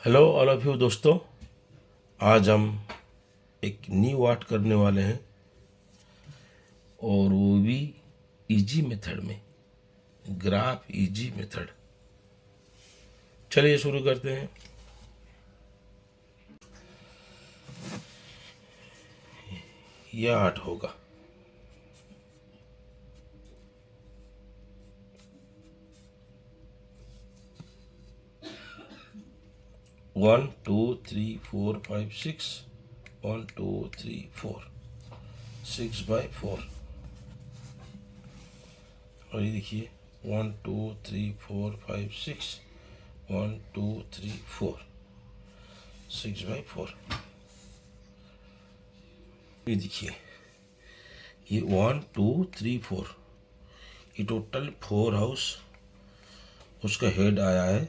Hello all of you दोस्तों, आज हम एक न्यू आर्ट करने वाले हैं और वो भी इजी मेथड में, ग्राफ इजी मेथड। चलिए शुरू करते हैं। यह आर्ट होगा। One two three four five six, 1 2 3 4, 6 by 4। और ये देखिए 1 2 3 4 5 6, 1 2 3 4, 6 by 4। ये देखिए, ये 1 2 3 4, ये टोटल 4 हाउस उसका हेड आया है।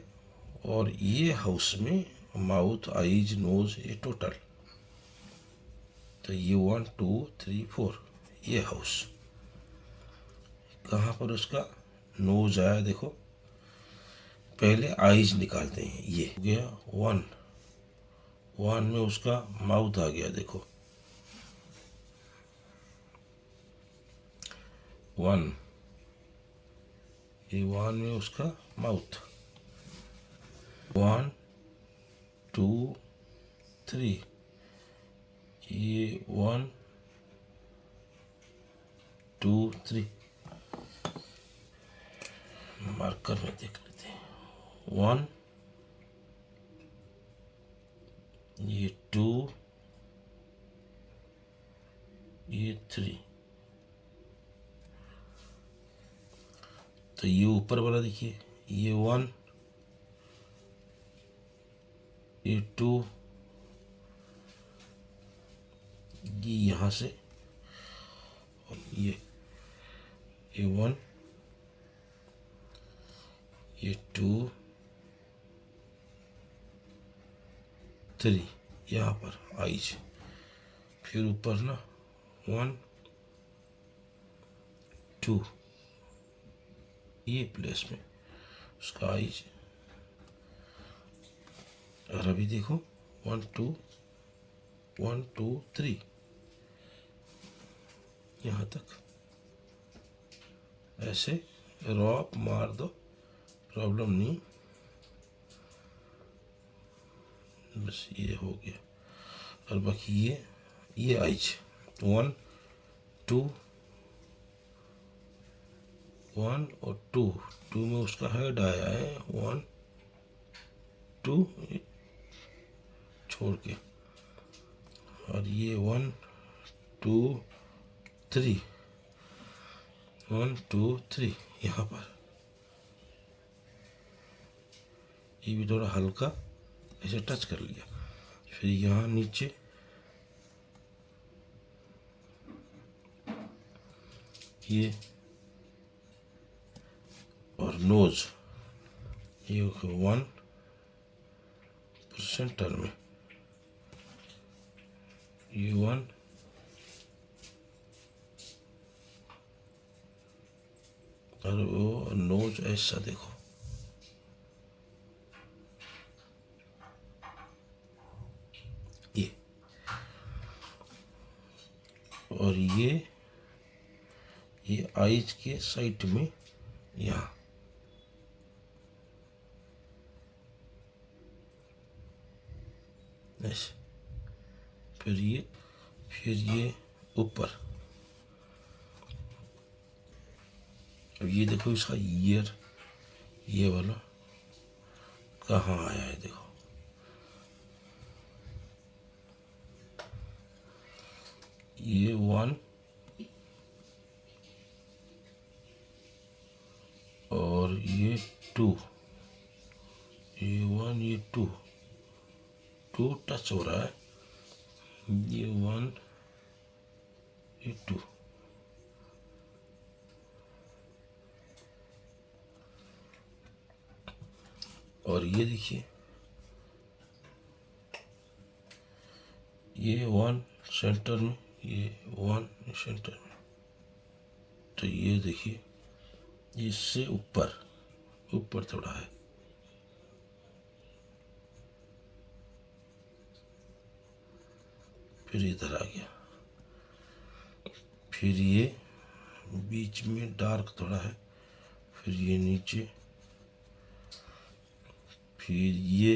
और ये हाउस में माउथ, आईज, नोज, ये टोटल। तो ये 1 2 3 4 ये हाउस। कहाँ पर उसका नोज आया देखो। पहले आईज निकालते हैं। ये हो गया 1 में उसका माउथ आ गया देखो। 1, ये 1 में उसका माउथ। 1 2 3, ये 1 2 3। मार्कर में देख लेते हैं। 1, ये 2, ये 3। तो ये ऊपर वाला देखिए, ये 1, ये 2, ये यहाँ से, और ये 1, ये 2 3, यहाँ पर आईज। फिर ऊपर ना 1 2, ये प्लेस में उसका आईज। और अभी देखो 1 2 1 2 3, यहाँ तक। ऐसे रॉक मार दो, प्रॉब्लम नहीं। बस ये हो गया। और बाकी ये आइज 1 2 1 और 2 में उसका हेड आया है 1 2 छोड़ के। और ये 1 2 3, 1 2 3 यहाँ पर। ये भी थोड़ा हल्का ऐसे टच कर लिया। फिर यहाँ नीचे ये, और नोज ये 1 सेंटर में, ये 1 और वो नोज ऐसा देखो। ये और ये आईज के साइड में यहाँ। ऐसे फिर ये ऊपर। अब ये देखो इसका ईयर, ये वाला कहाँ आया है देखो। ये 1 और ये 2, ये 1 ये 2 टच हो रहा है। ये 1 ये 2। और ये देखिए, ये 1 सेंटर में, ये 1 सेंटर में। तो ये देखिए, इससे ऊपर थोड़ा है। फिर इधर आ गया, फिर ये बीच में डार्क थोड़ा है, फिर ये नीचे, फिर ये,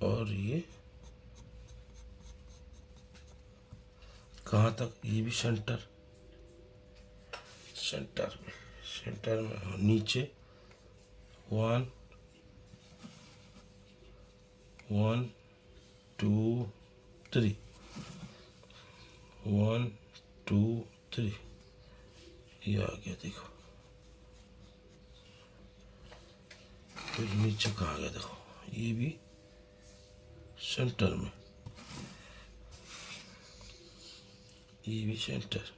और ये कहाँ तक, ये भी सेंटर में नीचे 1 1 2 3 1 2 3, ये आ गया देखो। फिर नीचे कहाँ गया देखो, ये भी सेंटर में, ये भी सेंटर,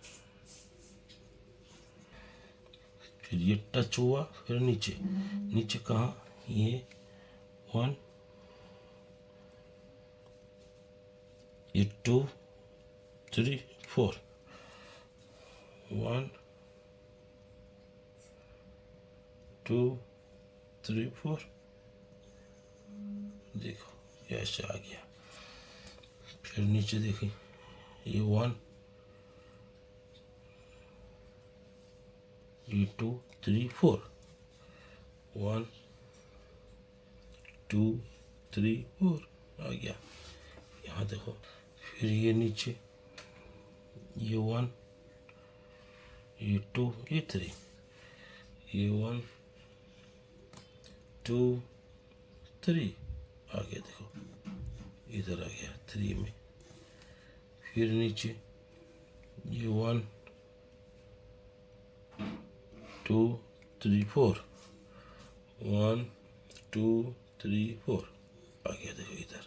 फिर ये टच हुआ, फिर नीचे कहाँ, ये 1, ये 2 3 4, 1 2 3 4, देखो ये ऐसे आ गया। फिर नीचे देखिए, ये 1, ये 2 3 4, 1 2 3 4 आ गया। यहाँ देखो, फिर ये नीचे, ये 1, ये 2, ये 3, ये 1 2 3 आ गया देखो, इधर आ गया 3 में। फिर नीचे ये 1 2 3 4, 1 2 3 4 आ गया देखो इधर।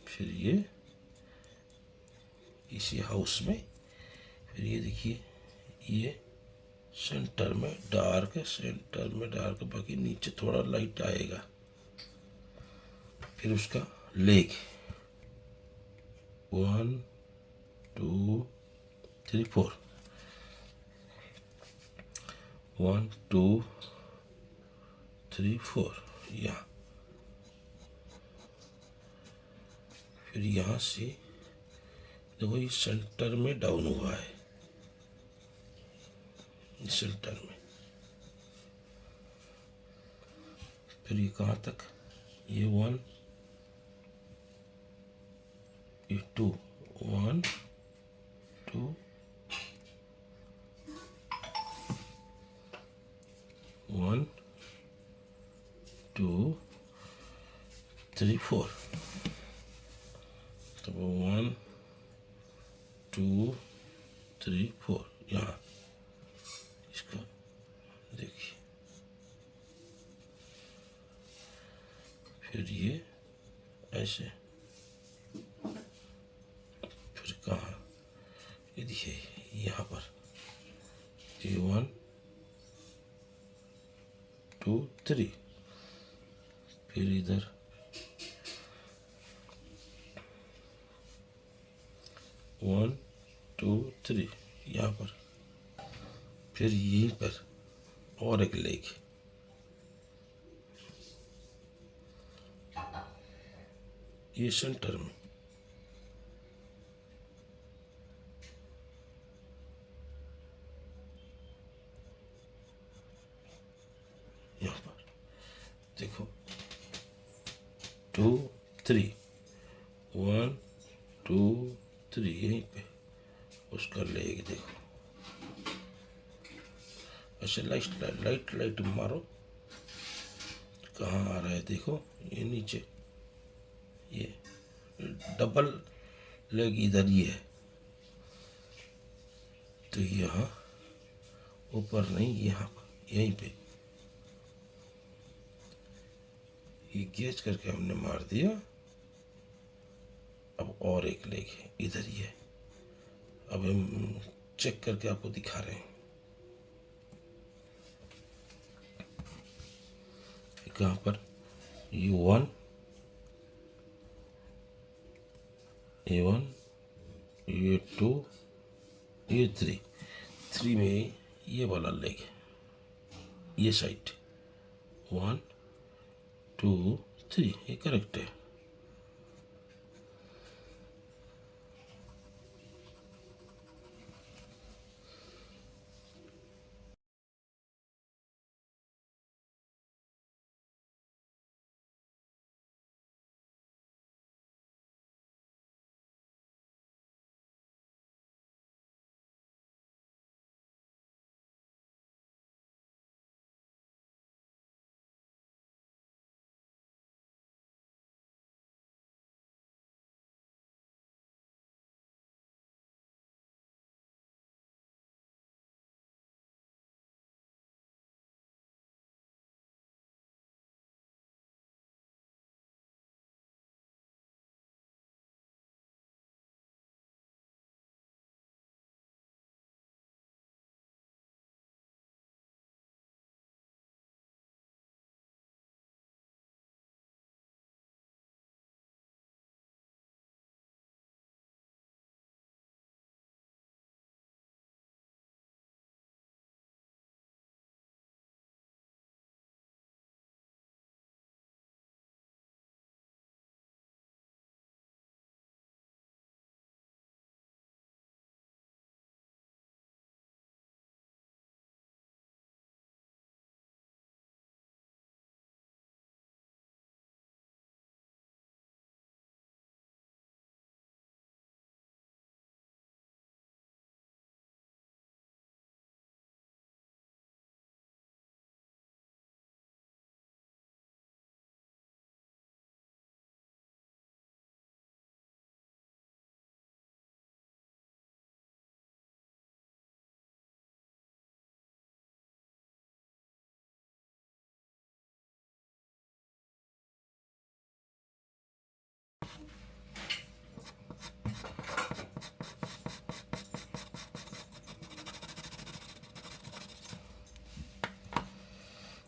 फिर ये इसी हाउस में, फिर ये देखिए, ये सेंटर में डार्क है, बाकी नीचे थोड़ा लाइट आएगा। फिर उसका लेग 1 2 3 4, 1 2 3 4 यहाँ। फिर यहाँ से देखो, ये सेंटर में डाउन हुआ है, सेंटर में। फिर ये कहाँ तक, ये 1 ये 2, 1 2 1 2 3 4, तो 1 2 3 4 यहाँ। इसको देखिए, फिर ये ऐसे, फिर कहाँ, ये देखिए यहाँ पर, ये 1 2 3, फिर इधर 1 2 3 यहाँ पर। फिर यहीं पर और एक लेग, ये सेंटर में, यहाँ पर देखो 2 3, 1 2 3, यहीं पे उसका लेग देखो। ऐसे लाइट मारो, कहाँ आ रहा है देखो, ये नीचे, ये डबल लेग इधर ही है, तो यहाँ ऊपर नहीं, यहाँ पर यहीं पे ये गेज करके हमने मार दिया। अब और एक लेग है, इधर ही है। अब हम चेक करके आपको दिखा रहे हैं। कहाँ पर, ये 1 ये 2 ये 3 में ये वाला लेग, ये साइड 1 2 3, ये करेक्ट है।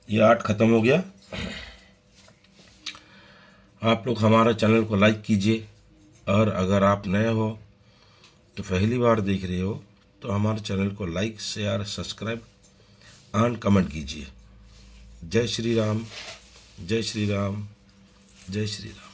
ये 8 ख़त्म हो गया। आप लोग हमारा चैनल को लाइक कीजिए, और अगर आप नए हो तो पहली बार देख रहे हो तो हमारे चैनल को like, share, subscribe and comment कीजिए। जय श्री राम, जय श्री राम, जय श्री राम।